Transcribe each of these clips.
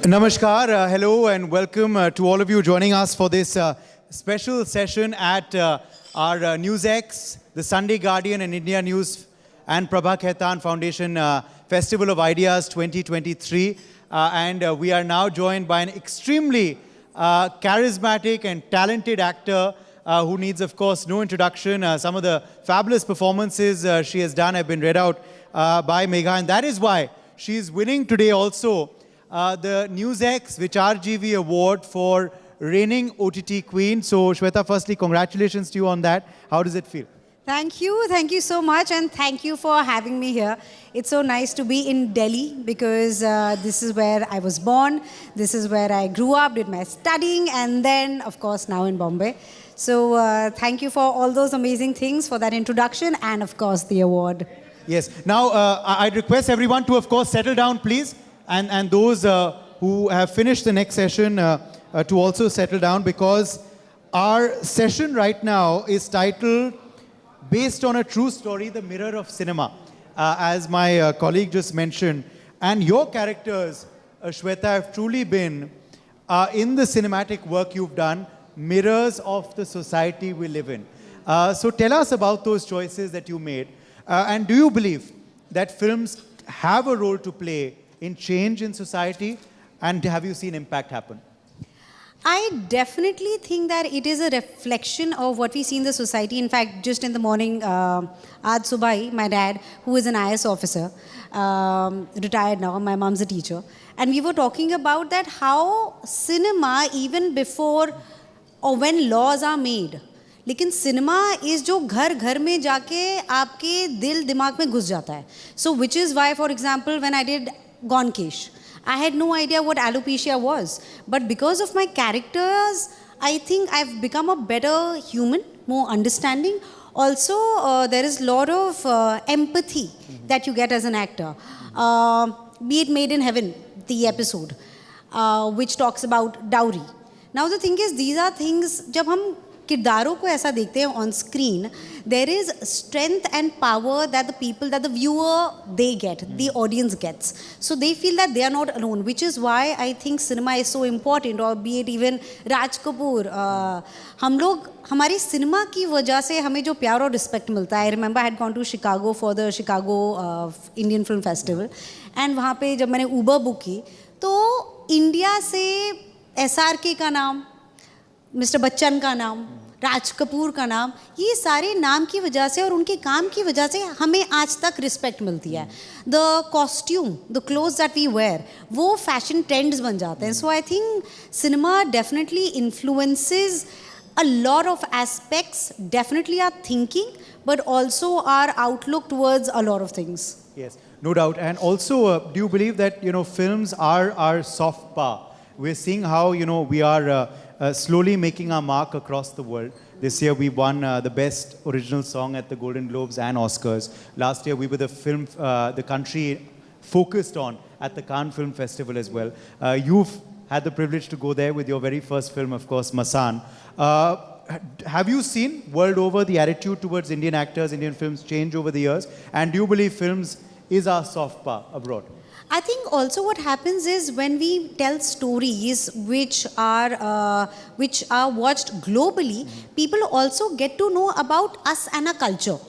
Namaskar, hello and welcome to all of you joining us for this special session at our NewsX, the Sunday Guardian and India News and Prabha Khaitan Foundation Festival of Ideas 2023. And we are now joined by an extremely charismatic and talented actor who needs, of course, no introduction. Some of the fabulous performances she has done have been read out by Megha, and that is why she is winning today also the NewsX VicharGV Award for reigning OTT Queen. So, Shweta, firstly, congratulations to you on that. How does it feel? Thank you so much, and thank you for having me here. It's so nice to be in Delhi because this is where I was born, this is where I grew up, did my studying, and then, of course, now in Bombay. So, thank you for all those amazing things, for that introduction, and, of course, the award. Yes. Now, I'd request everyone to, of course, settle down, please. And those who have finished the next session to also settle down, because our session right now is titled, based on a true story, The Mirror of Cinema, as my colleague just mentioned. And your characters, Shweta, have truly been, in the cinematic work you've done, mirrors of the society we live in. So tell us about those choices that you made. And do you believe that films have a role to play in change in society, and have you seen impact happen? I definitely think that it is a reflection of what we see in the society. In fact, just in the morning, Aaj Subah, my dad, who is an IS officer, retired now, my mom's a teacher, and we were talking about that how cinema, even before or when laws are made, लेकिन cinema is जो घर घर में जाके आपके दिल दिमाग में घुस जाता है. So which is why, for example, when I did Gonkesh, I had no idea what alopecia was, but because of my characters, I think I've become a better human, more understanding. Also, there is a lot of empathy that you get as an actor. Be it Made in Heaven, the episode, which talks about dowry. Now the thing is, these are things, जब हम किरदारों को ऐसा देखते हैं on screen, there is strength and power that the people, that the viewer, they get, the audience gets. So they feel that they are not alone, which is why I think cinema is so important. Or be it even Raj Kapoor, हम लोग हमारी cinema की वजह से हमें जो प्यार और रिस्पेक्ट मिलता है. I remember I had gone to Chicago for the Chicago Indian Film Festival, and वहाँ पे जब मैंने Uber बुक की तो इंडिया से SRK का नाम, मिस्टर बच्चन का नाम, राज कपूर का नाम, ये सारे नाम की वजह से और उनके काम की वजह से हमें आज तक रिस्पेक्ट मिलती है. The costume, the clothes that we wear, वो फैशन ट्रेंड्स बन जाते हैं. So I think cinema definitely influences a lot of aspects, definitely our thinking, but also our outlook towards a lot of things. Yes, no doubt. And also, do you believe that, films are our soft power? We're seeing how, we are slowly making our mark across the world. This year we won the best original song at the Golden Globes and Oscars. Last year we were the film, the country focused on at the Cannes Film Festival as well. You've had the privilege to go there with your very first film, of course, Masan. Have you seen world over the attitude towards Indian actors, Indian films change over the years? And do you believe films is our soft power abroad? I think also what happens is when we tell stories which are watched globally, people also get to know about us and our culture.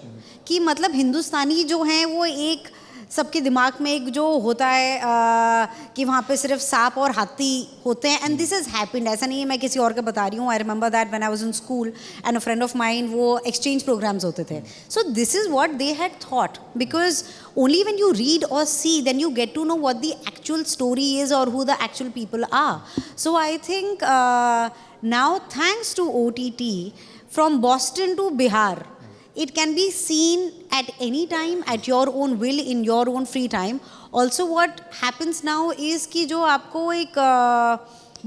कि मतलब हिंदुस्तानी जो हैं वो एक सबके दिमाग में एक जो होता है कि वहाँ पे सिर्फ सांप और हाथी होते हैं, एंड दिस इज हैपेंड. ऐसा नहीं है मैं किसी और का बता रही हूँ. I remember that when I was in school and a friend of mine, वो एक्सचेंज प्रोग्राम्स होते थे. So this is what they had thought, because only when you read or see, then you get to know what the actual story is or who the actual people are. So I think now, thanks to OTT, from Boston to Bihar, it can be seen at any time, at your own will, in your own free time. Also what happens now is कि जो आपको एक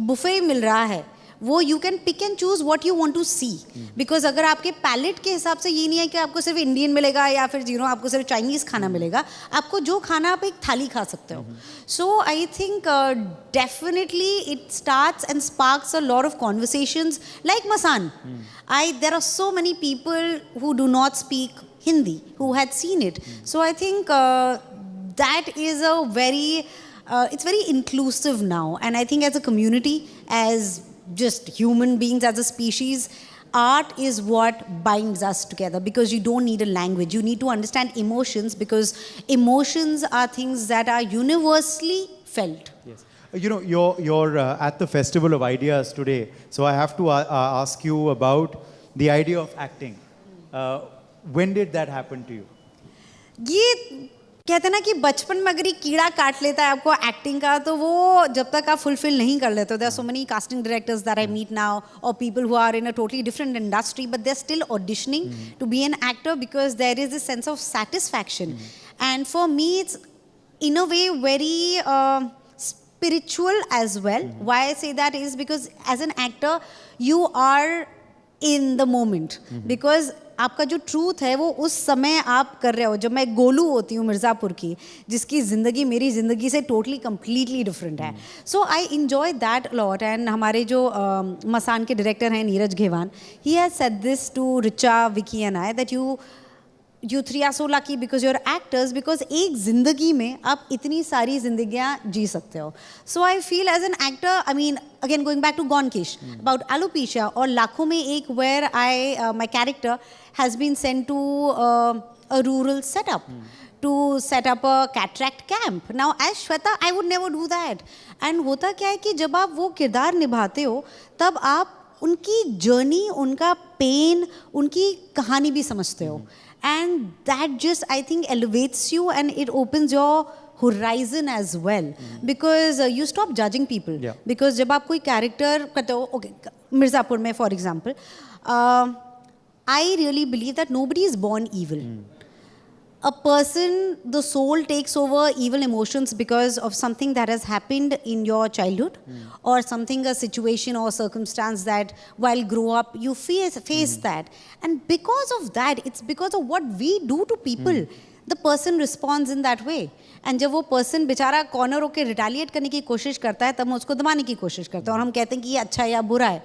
buffet मिल रहा है, वो you can pick and choose what you want to see. Because अगर आपके palette के हिसाब से ये नहीं है कि आपको सिर्फ इंडियन मिलेगा या फिर आपको सिर्फ चाइनीज़ खाना मिलेगा, आपको जो खाना आप एक थाली खा सकते हो. So I think definitely it starts and sparks a lot of conversations like Masaan. There are so many people who do not speak Hindi who had seen it. So I think that is a very it's very inclusive now. And I think as a community, as just human beings, as a species, art is what binds us together, because you don't need a language. You need to understand emotions, because emotions are things that are universally felt. Yes. You know, you're at the Festival of Ideas today, so I have to ask you about the idea of acting. When did that happen to you? ये कहते हैं ना कि बचपन में अगर ये कीड़ा काट लेता है आपको एक्टिंग का, तो वो जब तक आप फुलफिल नहीं कर लेते. There are so many casting directors that I meet now, or people who are in a totally different industry, but they are still auditioning to be an actor, because there is a sense of satisfaction. And for me it's in a way very spiritual as well. Why I say that is because as an actor you are in the moment, because आपका जो truth है वो उस समय आप कर रहे हो. जब मैं गोलू होती हूँ मिर्ज़ापुर की, जिसकी ज़िंदगी मेरी ज़िंदगी से टोटली कम्प्लीटली डिफरेंट है. So I enjoy that lot. And हमारे जो मसान के डायरेक्टर हैं Neeraj Ghaywan, he has said this to Richa, Vicky and I, that you three are so lucky because you're actors, because एक जिंदगी में आप इतनी सारी जिंदगियाँ जी सकते हो. So I feel as an actor, I mean, again going back to Gonkish, about alopecia, or लाखों में एक, where my character has been sent to a rural setup to set up a cataract camp. Now as Shweta, I would never do that. And होता क्या है कि जब आप वो किरदार निभाते हो, तब आप उनकी जर्नी, उनका पेन, उनकी कहानी भी समझते हो. And that just, I think, elevates you, and it opens your horizon as well, because you stop judging people. Because जब आप कोई character करते हो, okay, मिर्ज़ापुर में for example, I really believe that nobody is born evil. A person, the soul takes over evil emotions because of something that has happened in your childhood, or something, a situation or circumstance that while grow up you face that. And because of that, it's because of what we do to people, the person responds in that way. And जब वो person बेचारा corner होकर retaliate करने की कोशिश करता है, तब हम उसको दबाने की कोशिश करते हैं, और हम कहते हैं कि ये अच्छा है या बुरा है.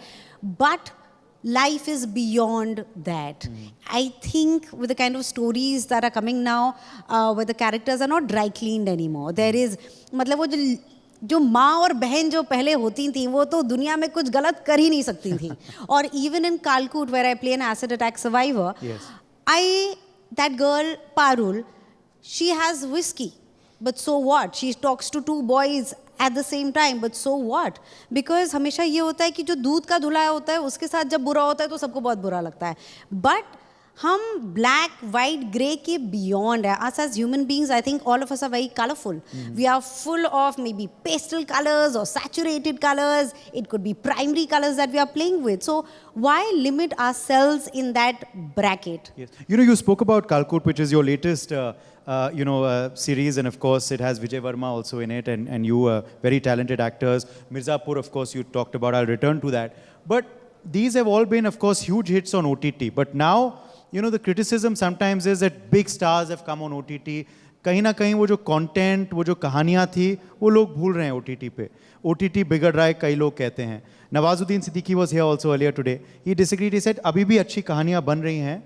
But life is beyond that. I think with the kind of stories that are coming now, where the characters are not dry cleaned anymore, there is, मतलब वो जो माँ और बहन जो पहले होती थी, वो तो दुनिया में कुछ गलत कर ही नहीं सकती थी. और even in Kalkut, where I play an acid attack survivor, that girl Parul, she has whiskey, but so what? She talks to two boys at the same time, but so what? Because हमेशा ये होता है कि जो दूध का धुलाया होता है, उसके साथ जब बुरा होता है तो सबको बहुत बुरा लगता है. But हम black, white, grey के beyond है. Us as human beings, I think all of us are very colorful. We are full of maybe pastel colors or saturated colors. It could be primary colors that we are playing with. So why limit ourselves in that bracket? Yes. You know, you spoke about Kalkut, which is your latest series, and of course it has Vijay Verma also in it, and you very talented actors. Mirzapur, of course, you talked about. I'll return to that. But these have all been, of course, huge hits on OTT. But now, you know, the criticism sometimes is that big stars have come on OTT. कहीं ना कहीं वो जो content, वो जो कहानियाँ थी, वो लोग भूल रहे हैं OTT पे. OTT बिगड़ रहा है, कई लोग कहते हैं. Nawazuddin Siddiqui was here also earlier today. He disagreed. He said, अभी भी अच्छी कहानियाँ बन रही हैं.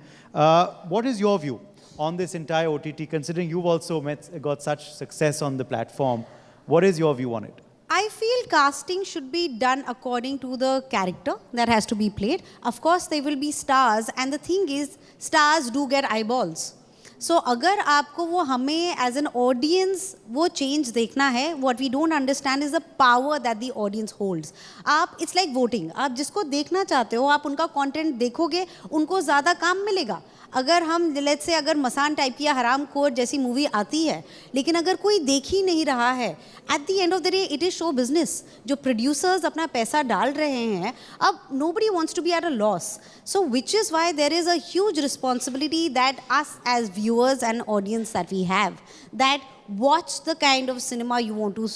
What is your view on this entire OTT, considering you've also got such success on the platform? What is your view on it? I feel casting should be done according to the character that has to be played. Of course, there will be stars, and the thing is, stars do get eyeballs. So, अगर आपको वो हमें as an audience वो change देखना है, what we don't understand is the power that the audience holds. आप, it's like voting. आप जिसको देखना चाहते हो, आप उनका content देखोगे, उनको ज़्यादा काम मिलेगा. अगर हम लेट्स से अगर मसान टाइप की या हराम खोर जैसी मूवी आती है, लेकिन अगर कोई देख ही नहीं रहा है, at the end of the day it is show business. जो प्रोड्यूसर्स अपना पैसा डाल रहे हैं, अब nobody wants to be at a loss. So which is why there is a huge responsibility that us as viewers and audience that we have, that watch the kind of cinema you want to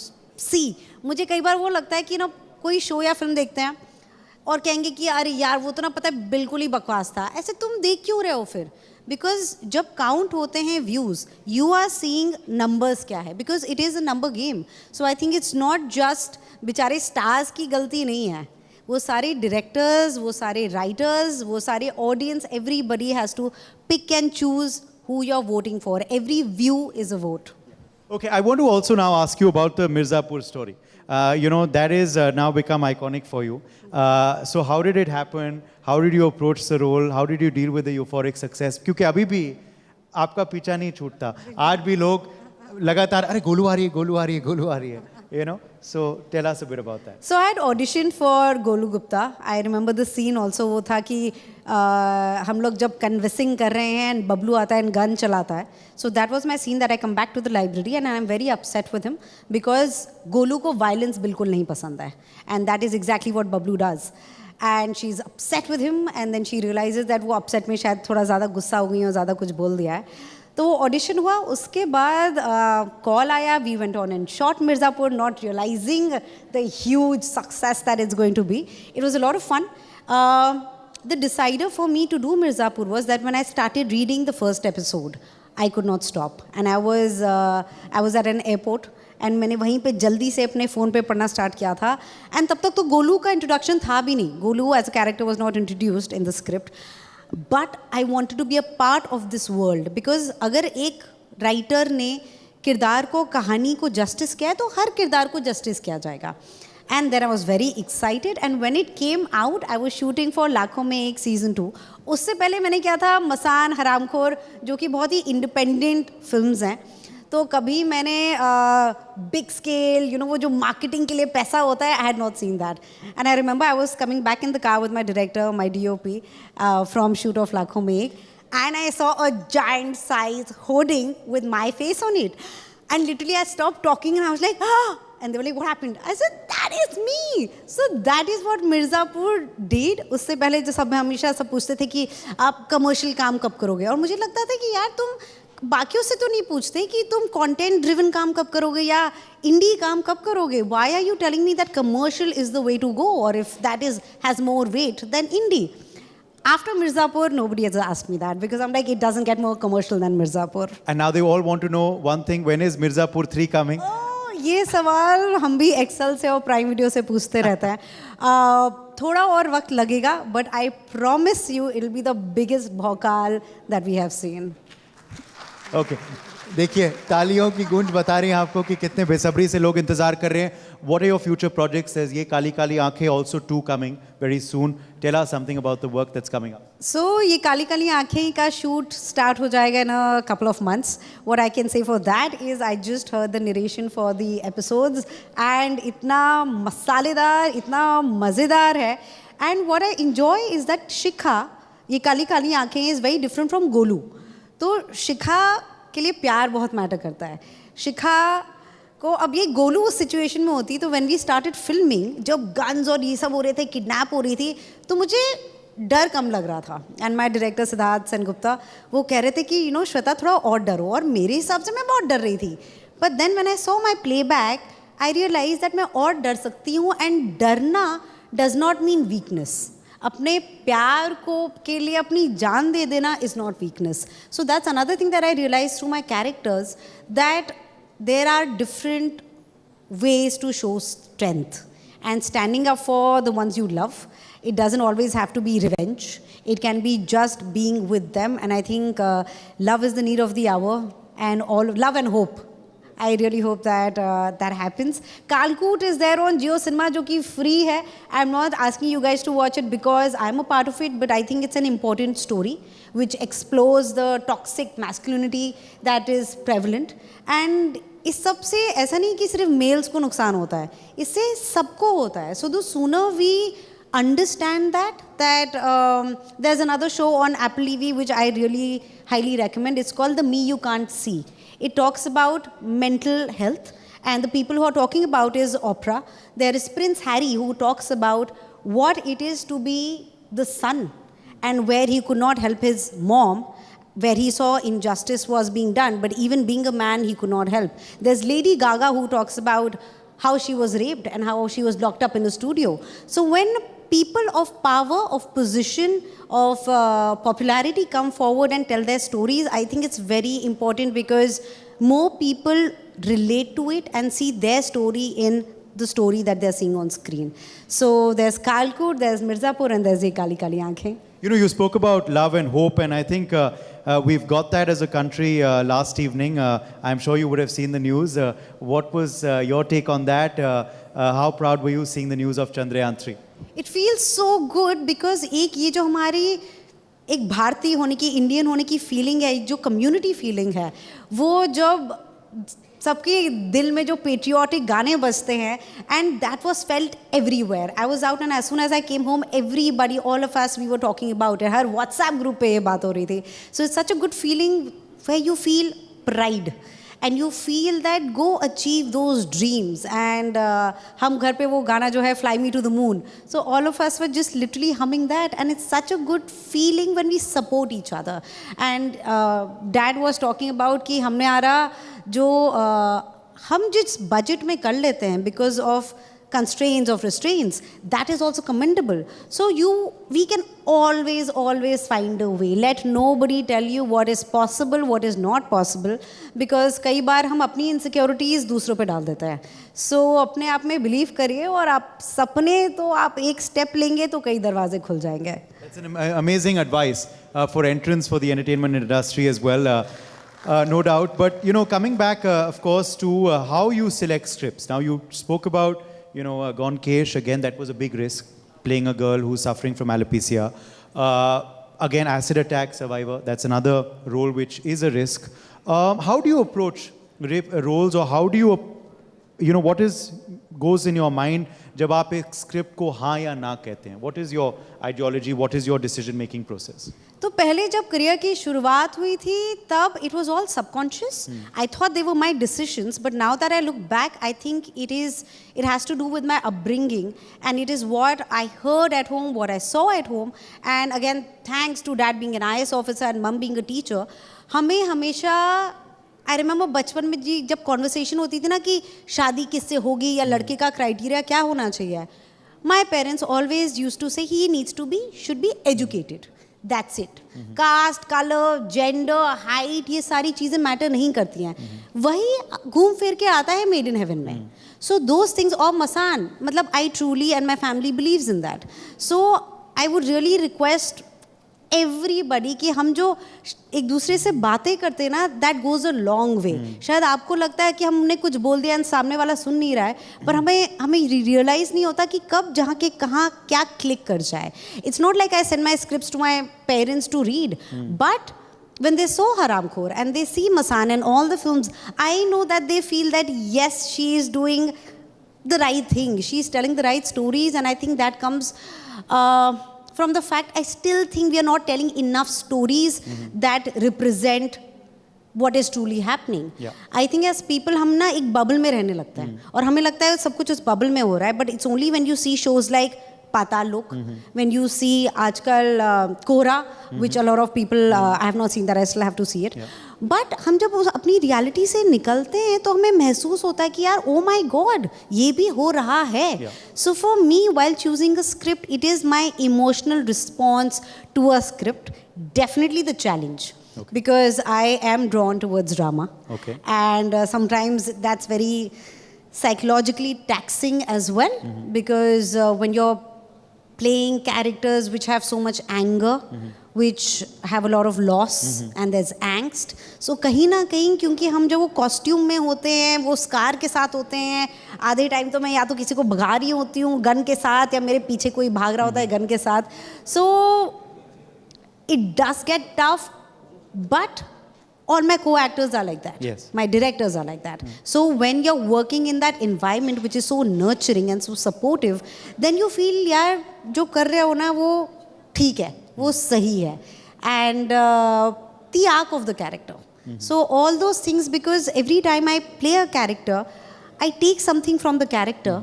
see. मुझे कई बार वो लगता है कि ना कोई show या film देखते हैं और कहेंगे कि अरे यार वो तो ना पता है बिल्कुल ही बकवास था. ऐसे तुम देख क्यों रहे हो फिर? बिकॉज जब काउंट होते हैं views, you are seeing numbers क्या है, because it is a number game. So I think it's not just बेचारे स्टार्स की गलती नहीं है, वो सारे डायरेक्टर्स, वो सारे राइटर्स, वो सारे audience, everybody has to pick and choose who you're voting for. Every view is a vote. Okay, I want to also now ask you about the Mirzapur story. That is now become iconic for you. So how did it happen? How did you approach the role? How did you deal with the euphoric success? क्योंकि अभी भी आपका पीछा नहीं छूटता. आज भी लोग लगातार अरे गोलू आ रही है, गोलू आ रही है, गोलू आ रही है. So tell us a bit about that. So I had auditioned for Golu Gupta. I remember the scene also. वो था कि हम लोग जब conversing कर रहे हैं and बबलू आता है and gun चलाता है. So that was my scene that I come back to the library and I am very upset with him because Golu को violence बिल्कुल नहीं पसंद है. And that is exactly what Bablu does. And she's upset with him and then she realizes that वो upset में शायद थोड़ा ज़्यादा गुस्सा हो गई है और ज़्यादा कुछ बोल दिया है. तो वो ऑडिशन हुआ, उसके बाद कॉल आया, we went on and shot Mirzapur, not realizing the huge success that it's going to be. It was a lot of fun. The decider for me to do Mirzapur was that when I started reading the first episode, I could not stop. And I was at an airport and मैंने वहीं पे जल्दी से अपने phone पे पढ़ना start किया था. एंड तब तक तो गोलू का इंट्रोडक्शन था भी नहीं. Golu as a character was not introduced in the script. But I wanted to be a part of this world because अगर एक राइटर ने किरदार को, कहानी को जस्टिस किया है तो हर किरदार को जस्टिस किया जाएगा. And then I was very excited and when it came out I was shooting for लाखों में एक सीज़न 2. उससे पहले मैंने किया था मसान, हरामखोर, जो कि बहुत ही इंडिपेंडेंट फिल्म्स हैं. तो कभी मैंने बिग स्केल वो जो मार्केटिंग के लिए पैसा होता है, I had not seen that. And I remember I was coming back in the car with my director, my DOP from shoot of लाखों में एक, and I saw a giant size hoarding with my face on it. And literally I stop talking and I was like and they were like, what happened? I said, that is me. So that is what Mirzapur did. उससे पहले जो सब हमेशा सब पूछते थे कि आप कमर्शियल काम कब करोगे, और मुझे लगता था कि यार तुम बाकियों से तो नहीं पूछते कि तुम कंटेंट ड्रिवन काम कब करोगे या इंडी काम कब करोगे. Why are you telling me that commercial is the way to go, or if that has more weight than indie? After Mirzapur, nobody has asked me that because I'm like, it doesn't get more commercial than Mirzapur. And now they all want to know one thing: when is Mirzapur 3 coming? ये सवाल हम भी Excel से और prime video से पूछते रहते हैं. थोड़ा और वक्त लगेगा, but I promise you it will be the biggest bhaukaal that we have seen. Okay, देखिए तालियों की गूंज बता रही है आपको कि कितने बेसब्री से लोग इंतजार कर रहे हैं. What are your future projects? ये Kaali Kaali Aankhein also 2 coming very soon. Tell us something about the work that's coming up. So ये काली काली आंखें का शूट स्टार्ट हो जाएगा in a couple of months. What I can say for that is I just heard the narration for the episodes and इतना मसालेदार, इतना मज़ेदार है. And what I enjoy is that शिखा, ये काली काली आंखें is very different from Golu. तो शिखा के लिए प्यार बहुत मैटर करता है. शिखा को अब ये गोलू उस सिचुएशन में होती, तो व्हेन वी स्टार्टेड फिल्मिंग, जब गन्स और ये सब हो रहे थे, किडनैप हो रही थी, तो मुझे डर कम लग रहा था. And my director Siddharth Sengupta वो कह रहे थे कि श्वेता थोड़ा और डरो, और मेरे हिसाब से मैं बहुत डर रही थी. But then when I saw my playback I realize that मैं और डर सकती हूँ. एंड डरना डज नॉट मीन वीकनेस. अपने प्यार को के लिए अपनी जान दे देना is not weakness. So that's another thing that I realize through my characters, that there are different ways to show strength and standing up for the ones you love. It doesn't always have to be revenge. It can be just being with them. And I think love is the need of the hour, and all love and hope. I really hope that that happens. Kalkoot is there on Jio Cinema, जो कि free है. I'm not asking you guys to watch it because I'm a part of it, but I think it's an important story which explores the toxic masculinity that is prevalent. And इस सब से ऐसा नहीं कि सिर्फ mails को नुकसान होता है, इससे सबको होता है. So the sooner we understand that there's another show on Apple TV which I really highly recommend. It's called The Me You Can't See. It talks about mental health, and the people who are talking about is Oprah. There is Prince Harry, who talks about what it is to be the son and where he could not help his mom, where he saw injustice was being done, but even being a man, he could not help. There's Lady Gaga, who talks about how she was raped and how she was locked up in the studio. So when people of power, of position, of popularity come forward and tell their stories, I think it's very important because more people relate to it and see their story in the story that they're seeing on screen. So there's Kalkoot, there's Mirzapur, and there's Ye Kali Kali Aankhein. You know, you spoke about love and hope, and I think we've got that as a country last evening. I'm sure you would have seen the news. What was your take on that? How proud were you seeing the news of Chandrayaan 3? It feels so good because एक ये जो हमारी एक भारतीय होने की, Indian होने की फीलिंग है, जो कम्युनिटी फीलिंग है, वो जब सबके दिल में जो पेट्रियाटिक गाने बजते हैं, and that was felt everywhere. I was out and as soon as I came home, everybody, all of us, we were talking about it. Her WhatsApp group पे ये बात हो रही थी. So it's such a good feeling where you feel pride and you feel that go achieve those dreams. And हम घर पे वो गाना जो है Fly Me to the Moon. So all of us were just literally humming that, and it's such a good feeling when we support each other. And Dad was talking about कि हमने आ रहा जो हम जिस बजट में कर लेते हैं because of constraints of restraints, that is also commendable. So we can always find a way. Let nobody tell you what is possible, what is not possible, because कई बार हम अपनी insecurities दूसरों पे डाल देते हैं. So अपने आप में believe करिए और आप सपने तो आप एक step लेंगे तो कई दरवाजे खुल जाएंगे. That's an amazing advice for entrance for the entertainment industry as well. No doubt. But, you know, coming back, of course, to how you select scripts. Now, you spoke about, you know, Gone Kesh. Again, that was a big risk, playing a girl who's suffering from alopecia. Again, acid attack survivor. That's another role which is a risk. How do you approach roles, or how do you know, what goes in your mind जब आप एक script को हाँ या ना कहते हैं? What is your ideology? What is your decision making process? तो पहले जब करियर की शुरुआत हुई थी तब it was all subconscious. I thought they were my decisions, but now that I look back, I think it has to do with my upbringing, and it is what I heard at home, what I saw at home, and again thanks to Dad being an IS officer and Mum being a teacher, हमें हमेशा I remember बचपन में जी जब conversation होती थी ना कि शादी किससे होगी या लड़के का क्राइटेरिया क्या होना चाहिए, my parents always use to say he needs to be should be educated, that's it. Caste, colour, gender, height, ये सारी चीज़ें मैटर नहीं करती हैं. वही घूम फिर के आता है मेड इन हेवन में. सो दोज थिंग्स, और मसान, मतलब I truly and my family believes in that. So I would really request everybody कि हम जो एक दूसरे से बातें करते हैं ना, that goes a long way. शायद आपको लगता है कि हमने कुछ बोल दिया एंड सामने वाला सुन नहीं रहा है, पर हमें रियलाइज़ नहीं होता कि कब जहाँ के कहाँ क्या क्लिक कर जाए. It's not like I send my scripts to my parents to read, but when they saw Haramkhor and they see Masan and all the films, I know that they feel that yes, she is doing the right thing, she is telling the right stories, and I think that comes from the fact I still think we are not telling enough stories that represent what is truly happening. I think as people हम ना एक bubble में रहने लगते हैं और हमें लगता है सब कुछ उस bubble में हो रहा है, but it's only when you see shows like Patal Lok, when you see आजकल Kora, which a lot of people I have not seen that, I still have to see it. But हम जब अपनी reality से निकलते हैं तो हमें महसूस होता है कि यार oh my God, ये भी हो रहा है. So for me, while choosing a script, it is my emotional response to a script, definitely the challenge. Because I am drawn towards drama. And sometimes that's very psychologically taxing as well, because when you're playing characters which have so much anger, which have a lot of loss, and there's angst. So कहीं ना कहीं क्योंकि हम जब वो costume में होते हैं, वो स्कार के साथ होते हैं, आधे टाइम तो मैं या तो किसी को भगा रही होती हूँ गन के साथ, या मेरे पीछे कोई भाग रहा होता है गन के साथ. So it does get tough, but all my co-actors are like that. Yes. My directors are like that. So when you're working in that environment which is so nurturing and so supportive, then you feel यार जो कर रहे हो ना वो ठीक है, वो सही है. And the arc of the character. So all those things, because every time I play a character, I take something from the character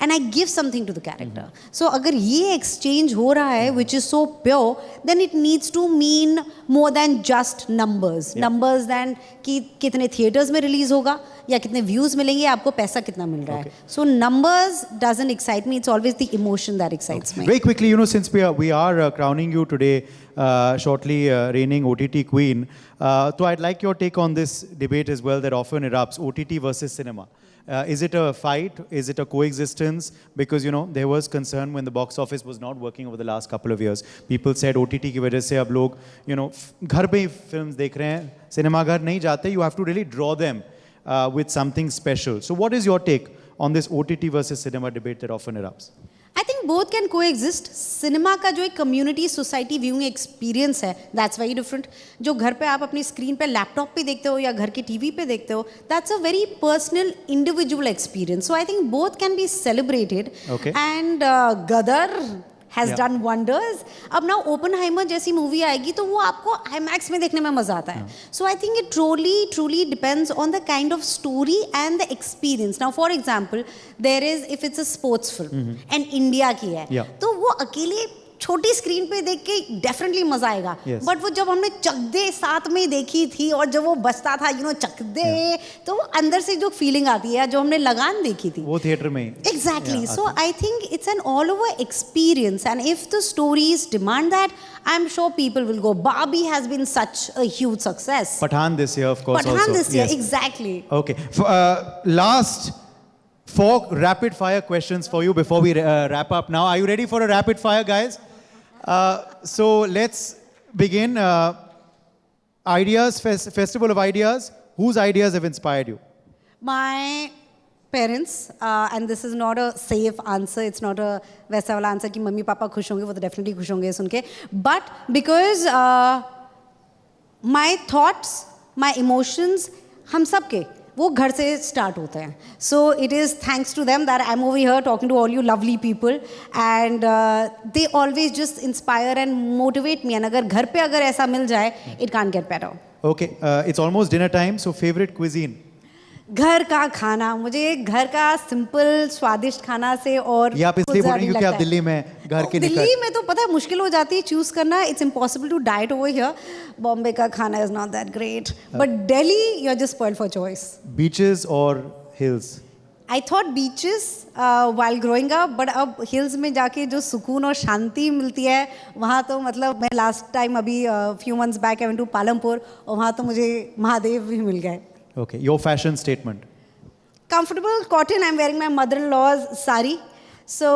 and I give something to the character. So अगर ये exchange हो रहा है, which is so pure, then it needs to mean more than just numbers. Numbers than कि कितने theaters में release होगा या कितने views मिलेंगे, आपको पैसा कितना मिल रहा है. So numbers doesn't excite me. It's always the emotion that excites me. Very quickly, you know, since we are crowning you today, shortly reigning OTT queen, so I'd like your take on this debate as well that often erupts, OTT versus cinema. Is it a fight? Is it a coexistence? Because, you know, there was concern when the box office was not working over the last couple of years. People said OTT की वजह से अब लोग, you know, घर पे ही films देख रहे हैं, cinema घर नहीं जाते. You have to really draw them with something special. So what is your take on this OTT versus cinema debate that often erupts? I think both can coexist. Cinema का जो एक community society viewing experience है, that's very different. जो घर पे आप अपनी screen पे laptop पे देखते हो या घर की TV पे देखते हो, that's a very personal, individual experience. So I think both can be celebrated. Okay. And Gadar has done wonders. अब ना Oppenheimer जैसी movie आएगी तो वो आपको IMAX में देखने में मजा आता है. So I think it truly depends on the kind of story and the experience. Now for example, there is, if it's a sports film and India की है, तो वो अकेले छोटी स्क्रीन पे देख के डेफिनेटली मजा आएगा. बट वो जब हमने चक दे साथ में देखी थी और जब वो बजता था, यू नो, चक दे, तो वो अंदर से जो फीलिंग आती है, जो हमने लगान देखी थी, वो थिएटर में. Exactly. So I think it's an all over experience, and if the stories demand that, I'm sure people will go. Barbie has been such a huge success. Pathaan this year, of course. Pathaan also. this year, exactly. Okay. Last 4 rapid fire questions for you before we wrap up. Now, are you ready for a rapid fire, guys? So let's begin. Ideas, Festival of Ideas. Whose ideas have inspired you? My parents, and this is not a safe answer. It's not a वैसा वाला answer कि mummy papa खुश होंगे, वो तो definitely खुश होंगे सुन के. But because my thoughts, my emotions, हम सब के वो घर से start होते हैं. So it is thanks to them that I'm over here talking to all you lovely people, and they always just inspire and motivate me. And अगर घर पे अगर ऐसा मिल जाए, it can't get better. Okay, it's almost dinner time. So favorite cuisine? घर का खाना. मुझे घर का सिंपल स्वादिष्ट खाना से और ये आप इसलिए बोल रही हैं क्योंकि आप दिल्ली में घर के निकल. दिल्ली में तो पता है मुश्किल हो जाती है चूज करना. It's impossible to diet over here. Bombay का खाना is not that great, but Delhi you are just spoiled for choice. Beaches or hills? I thought beaches while growing up, but अब hills में जाके जो सुकून और शांति मिलती है वहाँ तो मतलब मैं last time अभी few months back I went to Palampur और वहाँ तो मुझे महादेव भी मिल गए. Okay, your fashion statement? Comfortable cotton. I'm wearing my mother-in-law's sari. So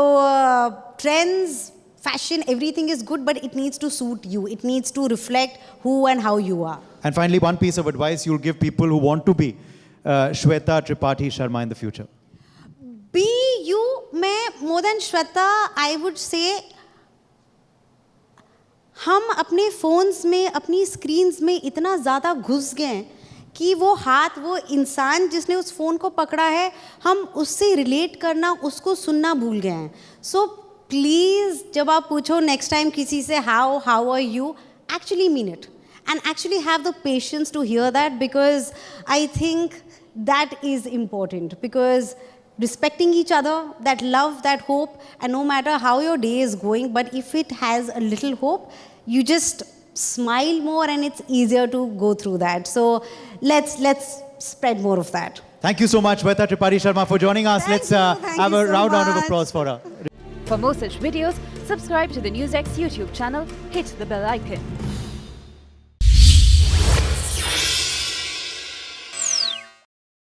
trends, fashion, everything is good, but it needs to suit you. It needs to reflect who and how you are. And finally, one piece of advice you'll give people who want to be Shweta Tripathi Sharma in the future. Be you. More than Shweta, I would say, हम अपने phones में, अपनी screens में इतना ज़्यादा घुस गए हैं कि वो हाथ, वो इंसान जिसने उस फ़ोन को पकड़ा है, हम उससे रिलेट करना, उसको सुनना भूल गए हैं. सो प्लीज़ जब आप पूछो नेक्स्ट टाइम किसी से how are you, actually mean it and actually have the patience to hear that, because I think that is important. Because respecting each other, that love, that hope, and no matter how your day is going, but if it has a little hope, you just smile more and it's easier to go through that. So let's spread more of that. Thank you so much, Shweta Tripathi Sharma, for joining us. Let's have a round of applause for her. For more such videos, subscribe to the NewsX YouTube channel, hit the bell icon.